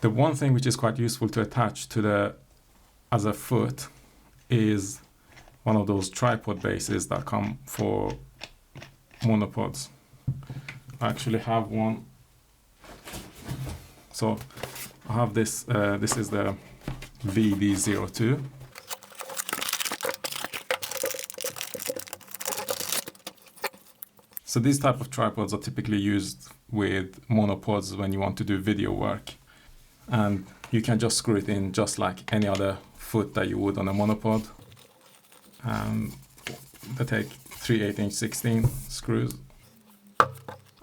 The one thing which is quite useful to attach to as a foot is one of those tripod bases that come for monopods. I actually have one. So I have this, this is the VD-02. So these type of tripods are typically used with monopods when you want to do video work. And you can just screw it in just like any other foot that you would on a monopod. They take 3 8-inch 16 screws.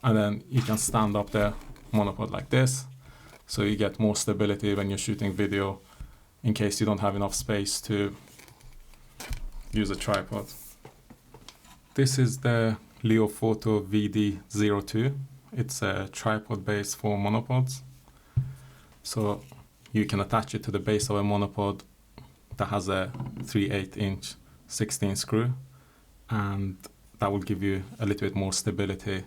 And then you can stand up the monopod like this. So you get more stability when you're shooting video in case you don't have enough space to use a tripod. This is the Leofoto VD-02. It's a tripod base for monopods. So you can attach it to the base of a monopod that has a 3 8-inch 16 screw, and that will give you a little bit more stability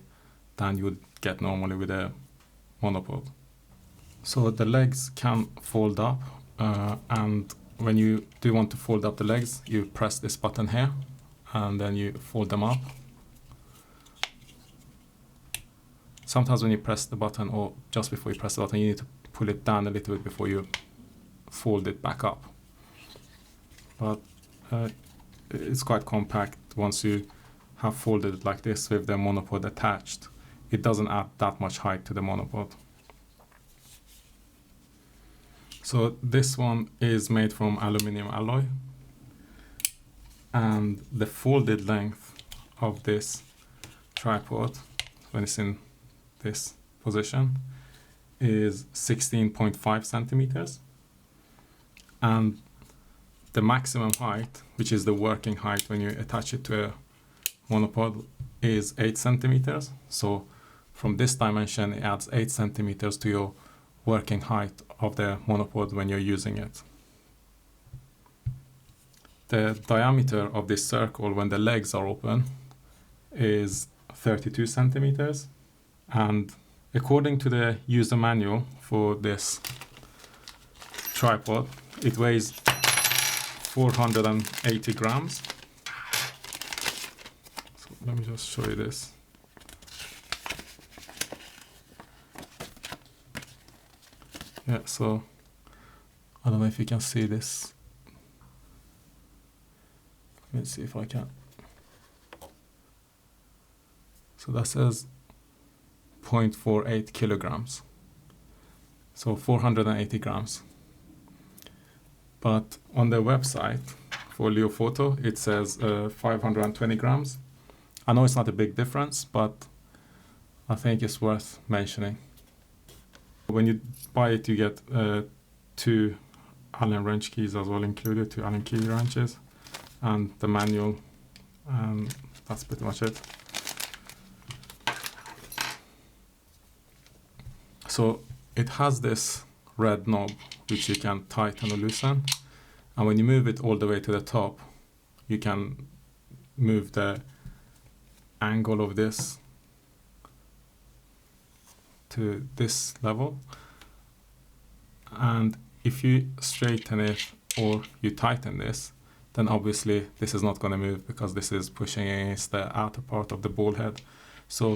than you would get normally with a monopod. So the legs can fold up, and when you do want to fold up the legs, you press this button here and then you fold them up. Sometimes when you press the button, or just before you press the button, you need to pull it down a little bit before you fold it back up. But it's quite compact once you have folded it like this with the monopod attached. It doesn't add that much height to the monopod. So this one is made from aluminium alloy, and the folded length of this tripod when it's in this position is 16.5 centimeters, and the maximum height, which is the working height when you attach it to a monopod, is 8 centimeters. So from this dimension it adds 8 centimeters to your working height of the monopod when you're using it. The diameter of this circle when the legs are open is 32 centimeters, and according to the user manual for this tripod, it weighs 480 grams. So let me just show you this. Yeah, so I don't know if you can see this. Let me see if I can. So that says 0.48 kilograms. So 480 grams. But on the website for Leofoto, it says 520 grams. I know it's not a big difference, but I think it's worth mentioning. When you buy it, you get 2 Allen wrench keys as well included, 2 Allen key wrenches, and the manual, and that's pretty much it. So it has this red knob which you can tighten or loosen, and when you move it all the way to the top, you can move the angle of this to this level, and if you straighten it or you tighten this, then obviously this is not going to move because this is pushing against the outer part of the ball head. So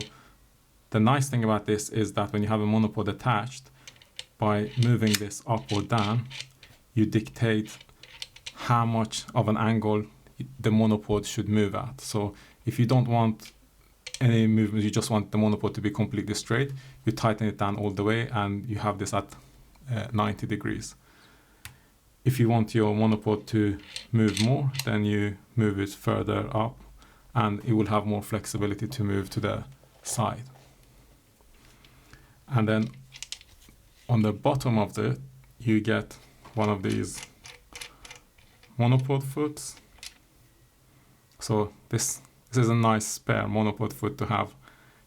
the nice thing about this is that when you have a monopod attached, by moving this up or down, you dictate how much of an angle the monopod should move at. So if you don't want any movement, you just want the monopod to be completely straight, you tighten it down all the way and you have this at 90 degrees. If you want your monopod to move more, then you move it further up and it will have more flexibility to move to the side. And then on the bottom of it, you get one of these monopod foots. So this is a nice spare monopod foot to have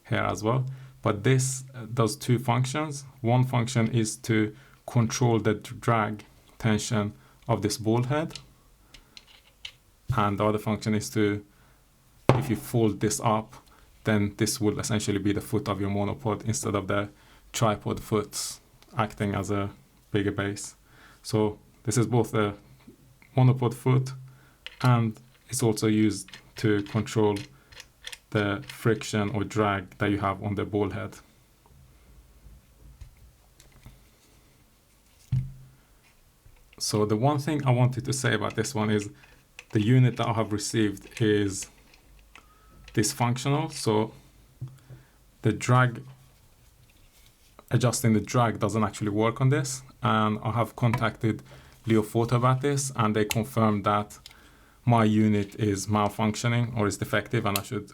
here as well. But this does 2 functions. One function is to control the drag tension of this ball head. And the other function is to, if you fold this up, then this will essentially be the foot of your monopod instead of the tripod foots acting as a bigger base. So this is both a monopod foot, and it's also used to control the friction or drag that you have on the ball head. So the one thing I wanted to say about this one is the unit that I have received is dysfunctional. So the drag, adjusting the drag doesn't actually work on this. And I have contacted Leofoto about this, and they confirmed that my unit is malfunctioning or is defective, and I should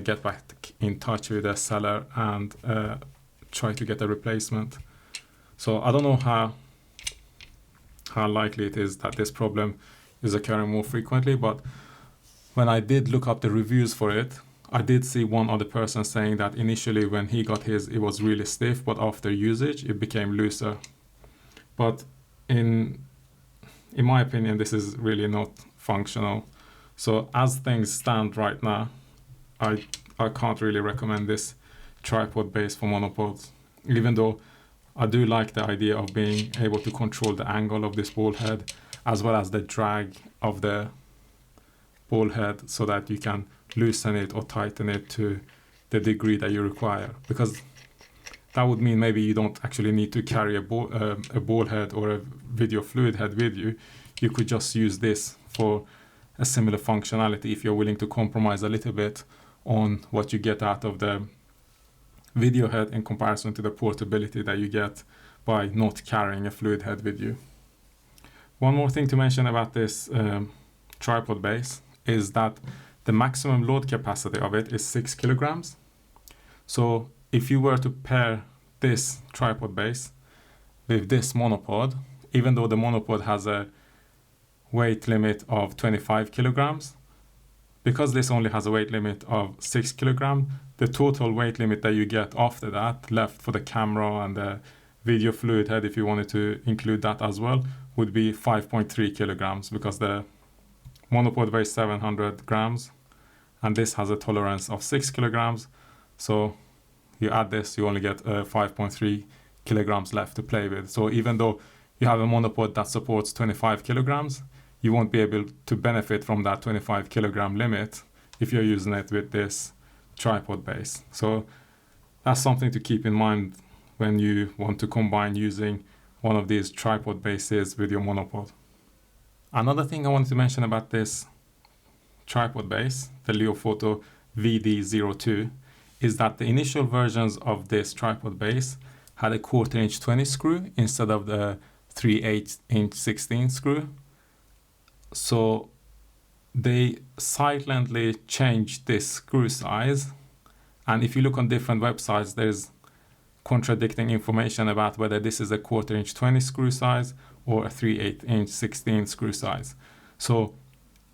get back in touch with the seller and try to get a replacement. So I don't know how likely it is that this problem is occurring more frequently, but when I did look up the reviews for it, I did see one other person saying that initially when he got his, it was really stiff, but after usage, it became looser. But in my opinion, this is really not functional. So as things stand right now, I can't really recommend this tripod base for monopods, even though I do like the idea of being able to control the angle of this ball head as well as the drag of the ball head, so that you can loosen it or tighten it to the degree that you require, because that would mean maybe you don't actually need to carry a ball head or a video fluid head with you. You could just use this for a similar functionality if you're willing to compromise a little bit on what you get out of the video head in comparison to the portability that you get by not carrying a fluid head with you. One more thing to mention about this tripod base is that the maximum load capacity of it is 6 kilograms. So if you were to pair this tripod base with this monopod, even though the monopod has a weight limit of 25 kilograms, because this only has a weight limit of 6 kilograms, the total weight limit that you get after that, left for the camera and the video fluid head, if you wanted to include that as well, would be 5.3 kilograms, because the monopod weighs 700 grams and this has a tolerance of 6 kilograms. So you add this, you only get 5.3 kilograms left to play with. So even though you have a monopod that supports 25 kilograms, you won't be able to benefit from that 25 kilogram limit if you're using it with this tripod base. So that's something to keep in mind when you want to combine using one of these tripod bases with your monopod. Another thing I wanted to mention about this tripod base, the Leofoto VD-02, is that the initial versions of this tripod base had a 1/4 inch 20 screw instead of the 3/8 inch 16 screw. So they silently changed this screw size, and if you look on different websites, there's contradicting information about whether this is a 1/4 inch 20 screw size or a 3/8 inch 16 screw size. So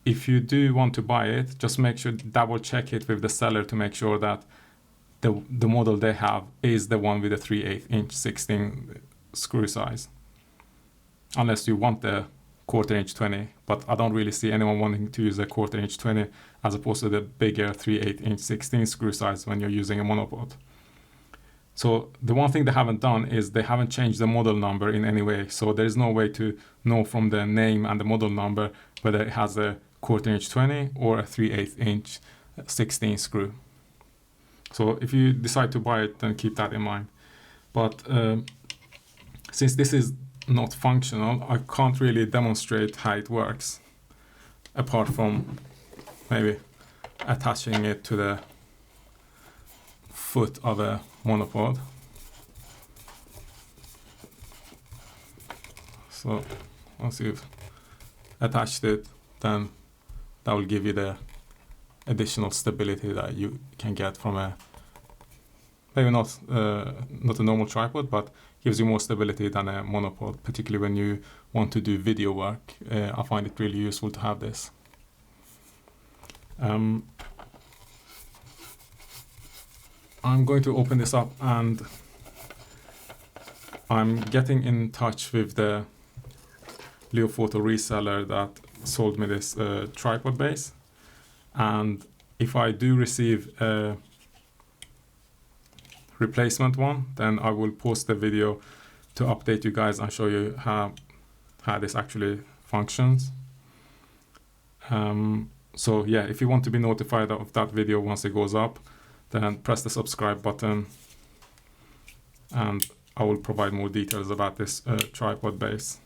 if you do want to buy it, just make sure double check it with the seller to make sure that the model they have is the one with the 3/8 inch 16 screw size, unless you want the 1/4 inch 20, but I don't really see anyone wanting to use a 1/4 inch 20 as opposed to the bigger 3/8 inch 16 screw size when you're using a monopod. So the one thing they haven't done is they haven't changed the model number in any way. So there is no way to know from the name and the model number whether it has a 1/4 inch 20 or a 3/8 inch 16 screw. So if you decide to buy it, then keep that in mind. But since this is not functional, I can't really demonstrate how it works, apart from maybe attaching it to the foot of a monopod. So once you've attached it, then that will give you the additional stability that you can get from a maybe not a normal tripod, but gives you more stability than a monopod, particularly when you want to do video work. I find it really useful to have this. I'm going to open this up, and I'm getting in touch with the Leofoto reseller that sold me this tripod base. And if I do receive a replacement one, then I will post the video to update you guys and show you how this actually functions. So yeah, if you want to be notified of that video once it goes up, then press the subscribe button, and I will provide more details about this tripod base.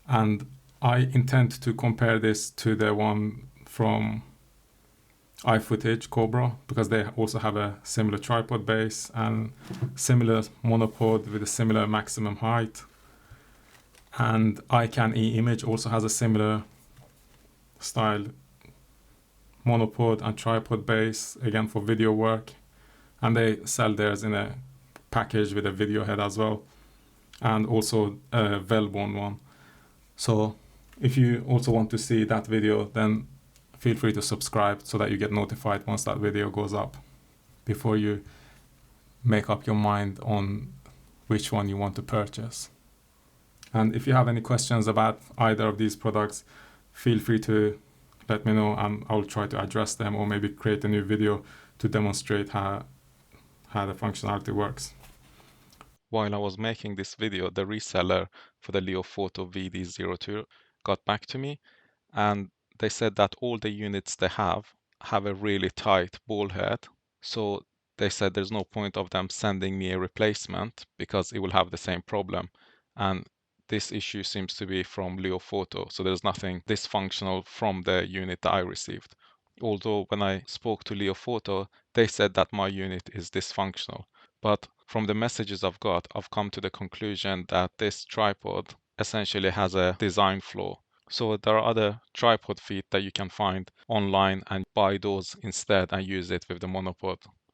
And I intend to compare this to the one from iFootage Cobra, because they also have a similar tripod base and similar monopod with a similar maximum height. And iCan E-Image also has a similar style monopod and tripod base, again for video work, and they sell theirs in a package with a video head as well, and also a Velbone one. So if you also want to see that video, then feel free to subscribe so that you get notified once that video goes up, before you make up your mind on which one you want to purchase. And if you have any questions about either of these products, feel free to let me know, and I'll try to address them, or maybe create a new video to demonstrate how the functionality works. While I was making this video, the reseller for the Leofoto VD-02 got back to me, and they said that all the units they have a really tight ball head. So they said there's no point of them sending me a replacement because it will have the same problem. And this issue seems to be from Leofoto, so there's nothing dysfunctional from the unit that I received. Although when I spoke to Leofoto, they said that my unit is dysfunctional. But from the messages I've got, I've come to the conclusion that this tripod essentially has a design flaw. So there are other tripod feet that you can find online and buy those instead and use it with the monopod.